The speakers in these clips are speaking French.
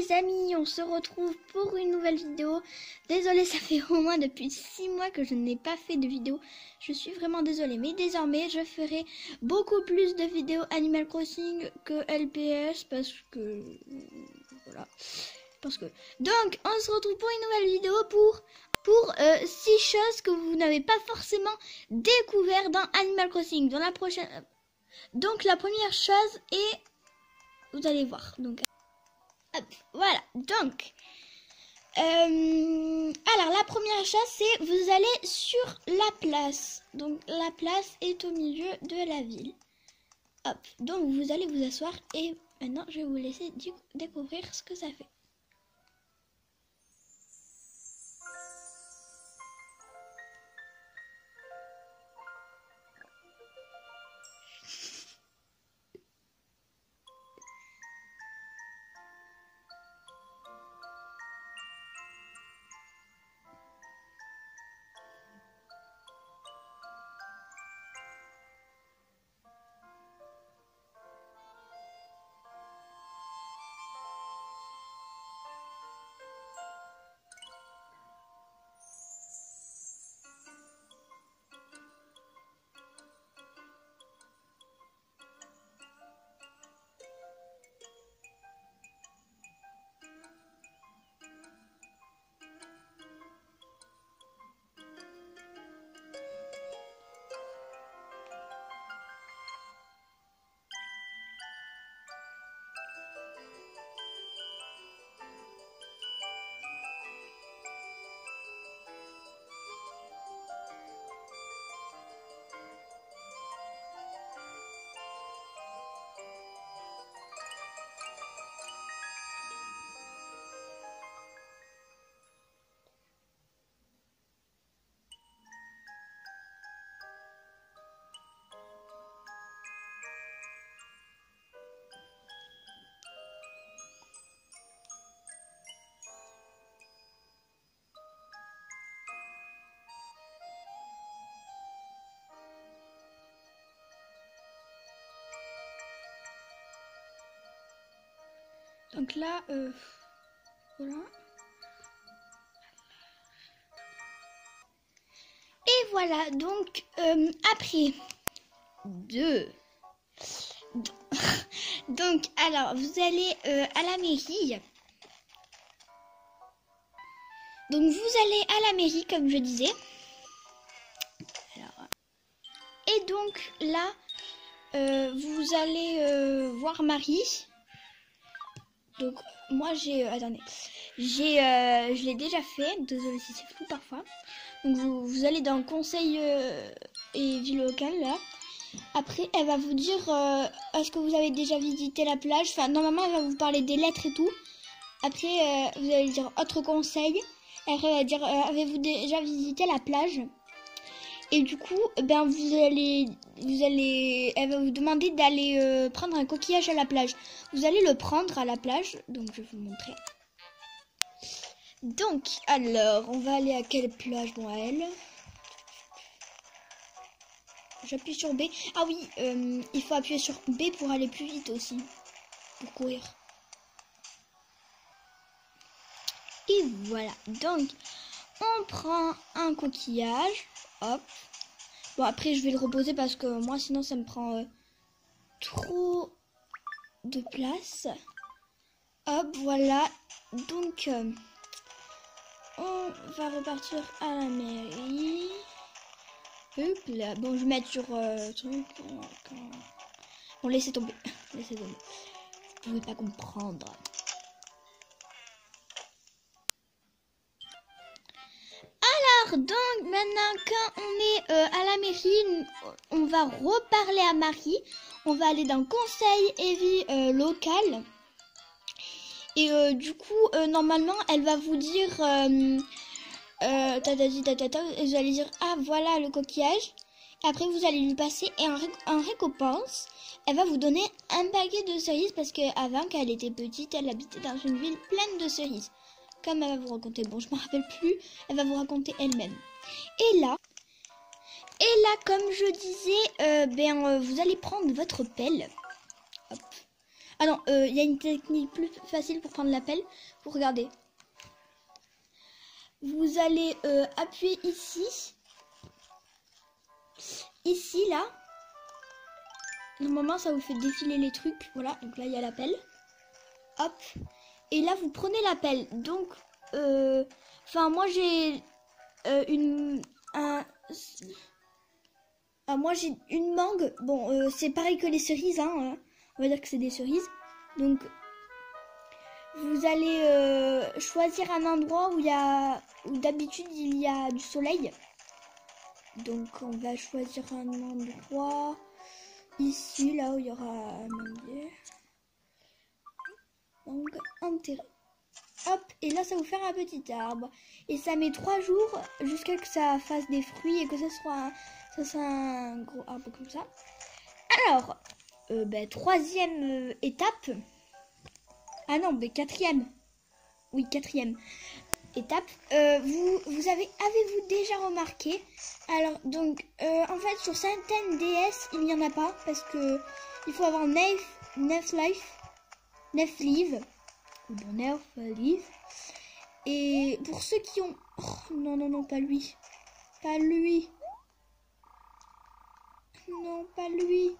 les amis, on se retrouve pour une nouvelle vidéo. Désolée, ça fait au moins depuis 6 mois que je n'ai pas fait de vidéo. Je suis vraiment désolée, mais désormais je ferai beaucoup plus de vidéos Animal Crossing que LPS parce que... voilà. Donc, on se retrouve pour une nouvelle vidéo pour 6 choses que vous n'avez pas forcément découvert dans Animal Crossing. Dans la prochaine... Donc, la première chose est... Vous allez voir. Donc, hop, voilà. Donc, alors, la première chose, c'est vous allez sur la place. Donc, la place est au milieu de la ville. Hop, donc vous allez vous asseoir et maintenant, je vais vous laisser découvrir ce que ça fait. Donc là, voilà. Et voilà, donc après donc alors vous allez à la mairie. Donc vous allez à la mairie comme je disais. Alors, et donc là, vous allez voir Marie. Donc moi j'ai attendez, je l'ai déjà fait, désolé si c'est flou parfois. Donc vous allez dans conseil et vie locale là. Après elle va vous dire est-ce que vous avez déjà visité la plage. Enfin normalement elle va vous parler des lettres et tout. Après vous allez dire autre conseil. Elle va dire avez-vous déjà visité la plage. Et du coup, ben elle va vous demander d'aller prendre un coquillage à la plage. Vous allez le prendre à la plage, donc je vais vous montrer. Donc, alors, on va aller à quelle plage, bon, à elle. J'appuie sur B. Ah oui, il faut appuyer sur B pour aller plus vite aussi, pour courir. Et voilà, donc, on prend un coquillage. Hop. Bon après je vais le reposer parce que moi sinon ça me prend trop de place. Hop voilà. Donc on va repartir à la mairie. Hop là. Bon je vais mettre sur truc. Bon laissez tomber. Laissez tomber. Vous pouvez pas comprendre. Donc maintenant quand on est à la mairie, on va reparler à Marie. On va aller dans le conseil et vie local. Et du coup normalement elle va vous dire et vous allez dire ah voilà le coquillage. Et après vous allez lui passer et en récompense elle va vous donner un paquet de cerises. Parce qu'avant quand elle était petite elle habitait dans une ville pleine de cerises. Comme elle va vous raconter, bon je me rappelle plus, elle va vous raconter elle-même. Et là comme je disais, vous allez prendre votre pelle. Hop. Ah non, il y a une technique plus facile pour prendre l'appel. Vous regardez. Vous allez appuyer ici. Ici, là. Normalement, ça vous fait défiler les trucs. Voilà, donc là, il y a l'appel. Hop. Et là, vous prenez l'appel. Donc, enfin, moi, j'ai moi, j'ai une mangue. Bon, c'est pareil que les cerises, hein. On va dire que c'est des cerises. Donc, vous allez choisir un endroit où d'habitude il y a du soleil. Donc on va choisir un endroit ici, là où il y aura un mangue enterré. Hop, et là ça va vous faire un petit arbre. Et ça met 3 jours jusqu'à que ça fasse des fruits et que ça soit un gros arbre comme ça. Alors, troisième étape. Ah non, mais quatrième. Oui, quatrième étape. Avez-vous déjà remarqué? Alors, donc, en fait, sur certaines DS, il n'y en a pas. Parce que il faut avoir 9 lives. Ou bon, 9 lives. Et pour ceux qui ont... Oh, non, non, non, pas lui. Pas lui. Non, pas lui.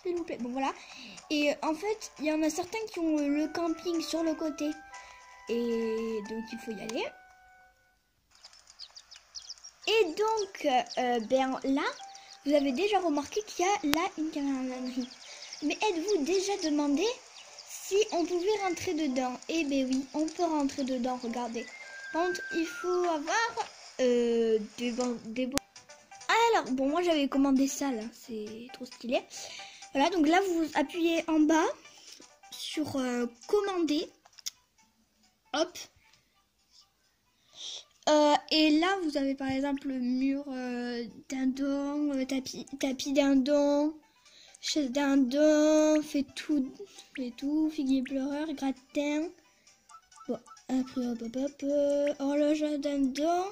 S'il vous plaît. Bon, voilà. Et en fait, il y en a certains qui ont le camping sur le côté. Et donc, il faut y aller. Et donc, là, vous avez déjà remarqué qu'il y a là une caravannerie. Mais êtes-vous déjà demandé si on pouvait rentrer dedans? Eh bien oui, on peut rentrer dedans, regardez. Par contre, il faut avoir des bons... Alors, bon, moi j'avais commandé ça là, c'est trop stylé. Voilà, donc là vous appuyez en bas sur commander. Hop. Et là vous avez par exemple le mur dindon, tapis dindon, chaise dindon, fait tout, figuier pleureur, gratin. Bon, après hop, horloge dindon,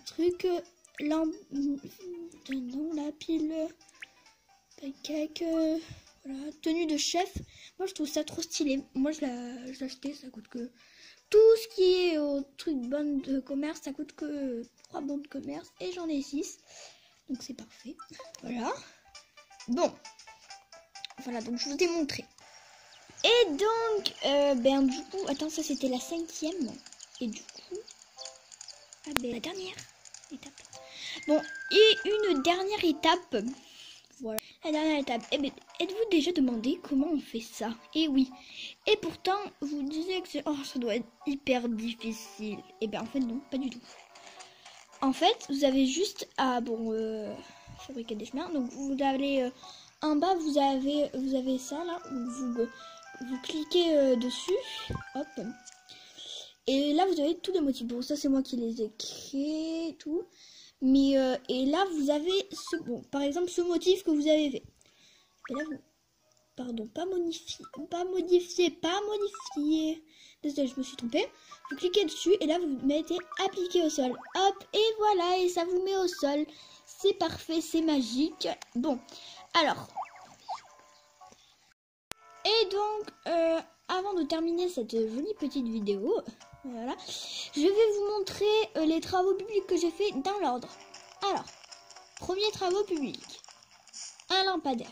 truc, lampe dindon, la pile, pancake, voilà, tenue de chef. Moi je trouve ça trop stylé. Moi je l'ai acheté, ça coûte que... Tout ce qui est au truc bonne de commerce, ça coûte que 3 bons de commerce et j'en ai 6. Donc c'est parfait. Voilà. Bon. Voilà, donc je vous ai montré. Et donc, du coup, attends, ça c'était la 5e. Et du coup, la dernière étape. Bon, et une dernière étape. Voilà, la dernière étape. Eh bien, êtes-vous déjà demandé comment on fait ça? Eh oui. Et pourtant, vous disiez que ça doit être hyper difficile. Eh bien, en fait, non, pas du tout. En fait, vous avez juste à, fabriquer des chemins. Donc, vous allez en bas, vous avez ça, là. Vous cliquez dessus. Hop. Et là, vous avez tous les motifs. Bon, ça, c'est moi qui les ai créés, tout. Mais, et là, vous avez, par exemple, ce motif que vous avez fait. Et là, pardon, pas modifier. Désolé, je me suis trompée. Vous cliquez dessus et là, vous mettez appliquer au sol. Hop, et voilà, et ça vous met au sol. C'est parfait, c'est magique. Bon, alors. Et donc, avant de terminer cette jolie petite vidéo, voilà, je vais vous montrer les travaux publics que j'ai fait dans l'ordre. Alors, premier travaux public, un lampadaire.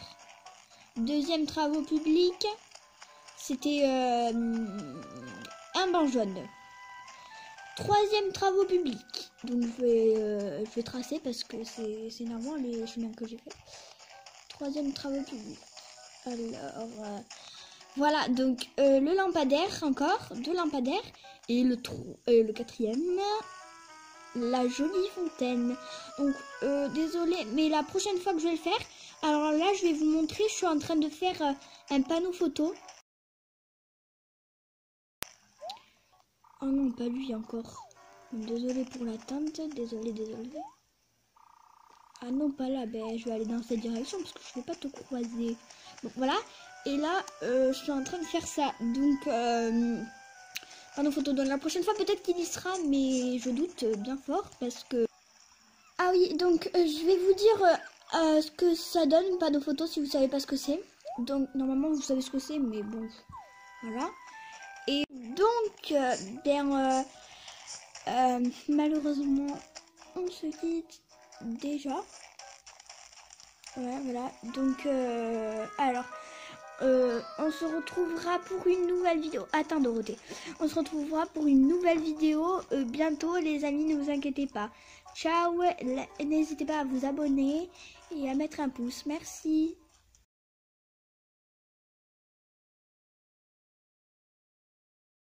Deuxième travaux public, c'était un banc jaune. Troisième travaux public, donc je vais tracer parce que c'est normal les chemins que j'ai fait. Troisième travaux public. Alors, voilà, donc le lampadaire encore, 2 lampadaires. Et le quatrième, la jolie fontaine. Donc, désolé, mais la prochaine fois que je vais le faire, alors là, je vais vous montrer, je suis en train de faire un panneau photo. Oh non, pas lui encore. Désolé pour l'attente, désolé. Ah non, pas là, je vais aller dans cette direction parce que je ne vais pas te croiser. Donc voilà, et là, je suis en train de faire ça. Donc, panneau photo. Donc la prochaine fois, peut-être qu'il y sera, mais je doute bien fort parce que... Ah oui, donc je vais vous dire ce que ça donne, une panneau photo, si vous savez pas ce que c'est. Donc normalement vous savez ce que c'est, mais bon, voilà. Et donc, malheureusement, on se quitte déjà. Ouais, voilà. Donc, alors, on se retrouvera pour une nouvelle vidéo. Attends, Dorothée. On se retrouvera pour une nouvelle vidéo bientôt, les amis, ne vous inquiétez pas. Ciao, n'hésitez pas à vous abonner et à mettre un pouce. Merci.